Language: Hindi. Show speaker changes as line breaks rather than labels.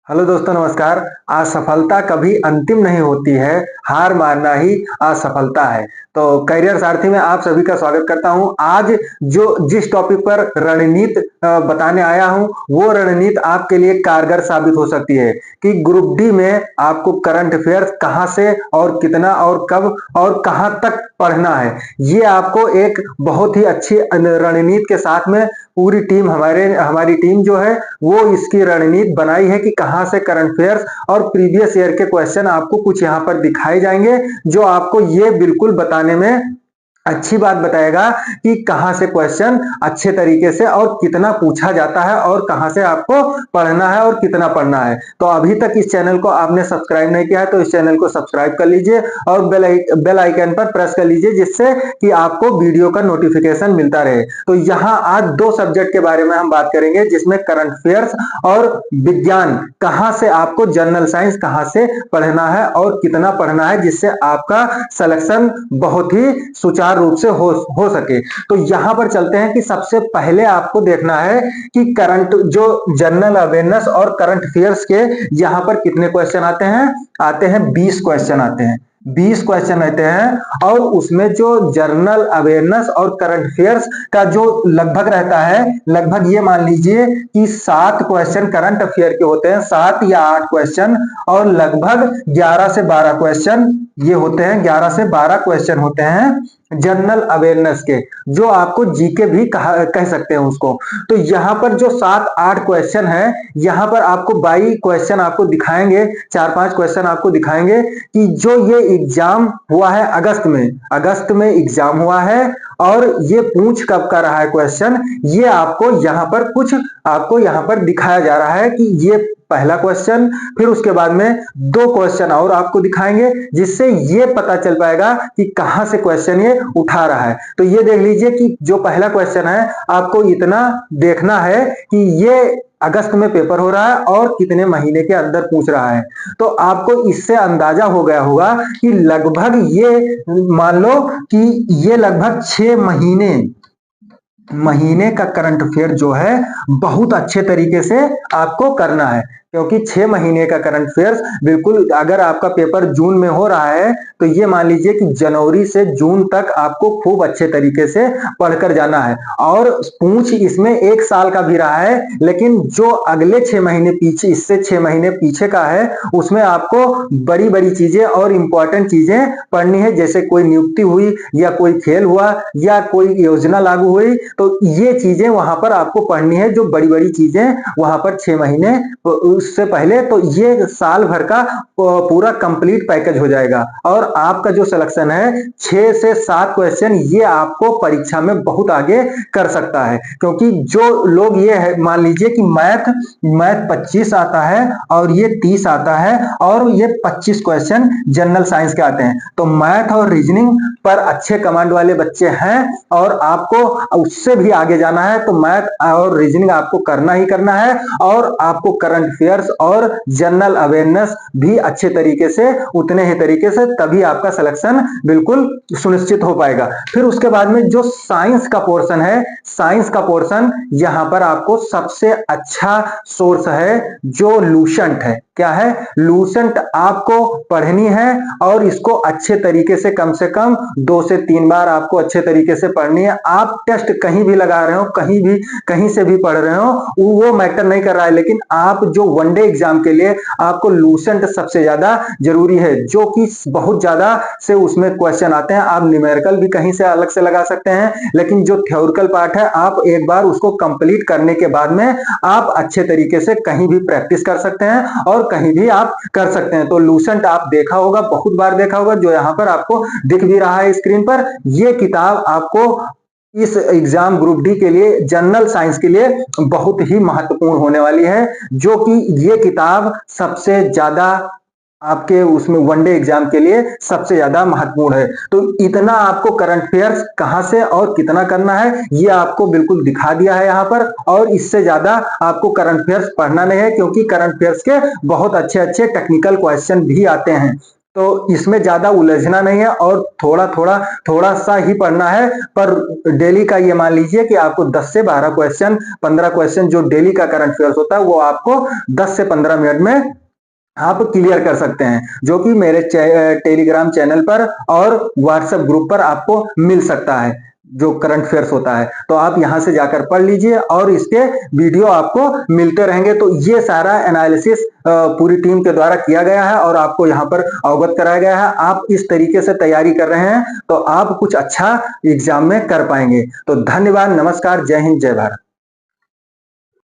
हेलो दोस्तों, नमस्कार। असफलता कभी अंतिम नहीं होती है, हार मानना ही असफलता है। तो करियर सारथी में आप सभी का स्वागत करता हूं। आज जिस टॉपिक पर रणनीति बताने आया हूं, वो रणनीति आपके लिए कारगर साबित हो सकती है कि ग्रुप डी में आपको करंट अफेयर्स कहां से और कितना और कब और कहां तक पढ़ना है। ये आपको एक बहुत ही अच्छी रणनीति के साथ में पूरी टीम हमारी टीम जो है वो इसकी रणनीति बनाई है कि कहां से करंट अफेयर्स और प्रीवियस ईयर के क्वेश्चन आपको कुछ यहां पर दिखाए जाएंगे, जो आपको ये बिल्कुल बताने में अच्छी बात बताएगा कि कहां से क्वेश्चन अच्छे तरीके से और कितना पूछा जाता है और कहां से आपको पढ़ना है और कितना पढ़ना है। तो अभी तक इस चैनल को आपने सब्सक्राइब नहीं किया है तो इस चैनल को सब्सक्राइब कर लीजिए और बेल आइकन पर प्रेस कर लीजिए, जिससे कि आपको वीडियो का नोटिफिकेशन मिलता रहे। तो यहाँ आज दो सब्जेक्ट के बारे में हम बात करेंगे, जिसमें करंट अफेयर्स और विज्ञान, कहां से आपको जनरल साइंस कहां से पढ़ना है और कितना पढ़ना है, जिससे आपका सिलेक्शन बहुत ही सुचारू रूप से हो सके। तो यहां पर चलते हैं कि सबसे पहले आपको देखना है कि करंट जो जनरल अवेयरनेस और करंट अफेयर्स के यहां पर कितने क्वेश्चन आते हैं 20 क्वेश्चन आते हैं। 20 क्वेश्चन रहते हैं और उसमें जो जनरल अवेयरनेस और करंट अफेयर्स का जो लगभग रहता है, लगभग ये मान लीजिए कि 7 क्वेश्चन करंट अफेयर के होते हैं, 7 या 8 क्वेश्चन, और लगभग 11 से 12 क्वेश्चन ये होते हैं, 11 से 12 क्वेश्चन होते हैं जनरल अवेयरनेस के, जो आपको जीके भी कह सकते हैं उसको। तो यहां पर जो 7-8 क्वेश्चन है, यहां पर आपको 22 क्वेश्चन आपको दिखाएंगे, 4-5 क्वेश्चन आपको दिखाएंगे कि जो ये एग्जाम हुआ है अगस्त में एग्जाम हुआ है और ये पूछ कब का रहा है क्वेश्चन, ये आपको यहां पर दिखाया जा रहा है कि ये पहला क्वेश्चन, फिर उसके बाद में 2 क्वेश्चन और आपको दिखाएंगे, जिससे ये पता चल पाएगा कि कहां से क्वेश्चन ये उठा रहा है। तो ये देख लीजिए कि जो पहला क्वेश्चन है, आपको इतना देखना है कि ये अगस्त में पेपर हो रहा है और कितने महीने के अंदर पूछ रहा है। तो आपको इससे अंदाजा हो गया होगा कि लगभग ये मान लो कि ये लगभग 6 महीने का करंट अफेयर जो है बहुत अच्छे तरीके से आपको करना है, क्योंकि 6 महीने का करंट अफेयर्स बिल्कुल, अगर आपका पेपर जून में हो रहा है तो ये मान लीजिए कि जनवरी से जून तक आपको खूब अच्छे तरीके से पढ़कर जाना है। और पूछ इसमें 1 साल का भी रहा है, लेकिन जो अगले 6 महीने पीछे, इससे 6 महीने पीछे का है, उसमें आपको बड़ी बड़ी चीजें और इंपॉर्टेंट चीजें पढ़नी है, जैसे कोई नियुक्ति हुई या कोई खेल हुआ या कोई योजना लागू हुई, तो ये चीजें वहां पर आपको पढ़नी है, जो बड़ी बड़ी चीजें वहां पर 6 महीने उससे पहले। तो ये साल भर का पूरा कंप्लीट पैकेज हो जाएगा और आपका जो सिलेक्शन है 6 से 7 क्वेश्चन ये आपको परीक्षा में बहुत आगे कर सकता है। क्योंकि जो लोग ये है, मान लीजिए कि मैथ 25 आता है और ये 30 आता है और ये 25 क्वेश्चन जनरल साइंस के आते हैं, तो मैथ और रीजनिंग पर अच्छे कमांड वाले बच्चे हैं और आपको उससे भी आगे जाना है, तो मैथ और रीजनिंग आपको करना ही करना है और आपको करंट अफेयर्स और जनरल अवेयरनेस भी अच्छे तरीके से, उतने ही तरीके से, तभी आपका सिलेक्शन बिल्कुल सुनिश्चित हो पाएगा। फिर उसके बाद में जो साइंस का पोर्शन है, साइंस का पोर्शन यहां पर आपको सबसे अच्छा सोर्स है जो लूसेंट है। क्या है? लूसेंट आपको पढ़नी है और इसको अच्छे तरीके से कम 2 से 3 बार आपको अच्छे तरीके से पढ़नी है। आप टेस्ट कहीं भी लगा रहे हो, कहीं से भी पढ़ रहे हो, वो मैटर नहीं कर रहा है, लेकिन आप जो वनडे एग्जाम के लिए आपको लूसेंट सबसे ज्यादा जरूरी है, जो कि बहुत ज्यादा से उसमें क्वेश्चन आते हैं। आप न्यूमेरिकल भी कहीं से अलग से लगा सकते हैं, लेकिन जो थ्योरिकल पार्ट है, आप एक बार उसको कंप्लीट करने के बाद में आप अच्छे तरीके से कहीं भी प्रैक्टिस कर सकते हैं और कहीं भी आप कर सकते हैं। तो लूसेंट आप देखा होगा, बहुत बार देखा होगा, जो यहां पर आपको दिख भी रहा है स्क्रीन पर। ये किताब आपको इस एग्जाम ग्रुप डी के लिए, जनरल साइंस के लिए बहुत ही महत्वपूर्ण होने वाली है, जो कि ये किताब सबसे ज्यादा आपके उसमें वनडे एग्जाम के लिए सबसे ज्यादा महत्वपूर्ण है। तो इतना आपको करंट अफेयर्स कहां से और कितना करना है ये आपको बिल्कुल दिखा दिया है यहां पर, और इससे ज्यादा आपको करंट अफेयर्स पढ़ना नहीं है, क्योंकि करंट अफेयर्स के बहुत अच्छे अच्छे टेक्निकल क्वेश्चन भी आते हैं। तो इसमें ज्यादा उलझना नहीं है और थोड़ा सा ही पढ़ना है। पर डेली का ये मान लीजिए कि आपको 10 से 12 क्वेश्चन, 15 क्वेश्चन जो डेली का करंट अफेयर्स होता है वो आपको 10 से 15 मिनट में आप क्लियर कर सकते हैं, जो कि मेरे टेलीग्राम चैनल पर और व्हाट्सएप ग्रुप पर आपको मिल सकता है। जो करंट अफेयर्स होता है तो आप यहां से जाकर पढ़ लीजिए और इसके वीडियो आपको मिलते रहेंगे। तो ये सारा एनालिसिस पूरी टीम के द्वारा किया गया है और आपको यहां पर अवगत कराया गया है। आप इस तरीके से तैयारी कर रहे हैं तो आप कुछ अच्छा एग्जाम में कर पाएंगे। तो धन्यवाद, नमस्कार, जय हिंद, जय भारत।